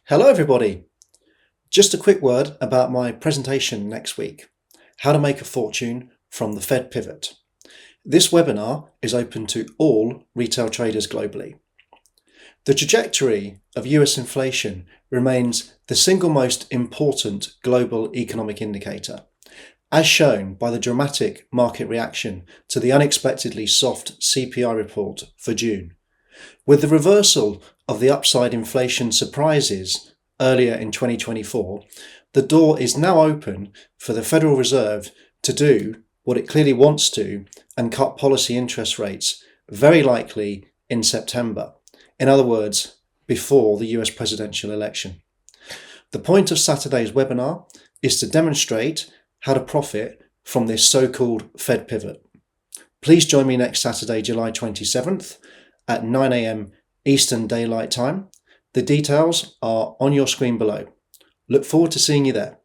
Hello everybody! Just a quick word about my presentation next week, How to Make a Fortune from the Fed Pivot. This webinar is open to all retail traders globally. The trajectory of US inflation remains the single most important global economic indicator, as shown by the dramatic market reaction to the unexpectedly soft CPI report for June. With the reversal of the upside inflation surprises earlier in 2024, the door is now open for the Federal Reserve to do what it clearly wants to and cut policy interest rates, very likely in September. In other words, before the US presidential election. The point of Saturday's webinar is to demonstrate how to profit from this so-called Fed pivot. Please join me next Saturday, July 27th at 9 a.m. Eastern Daylight Time. The details are on your screen below. Look forward to seeing you there.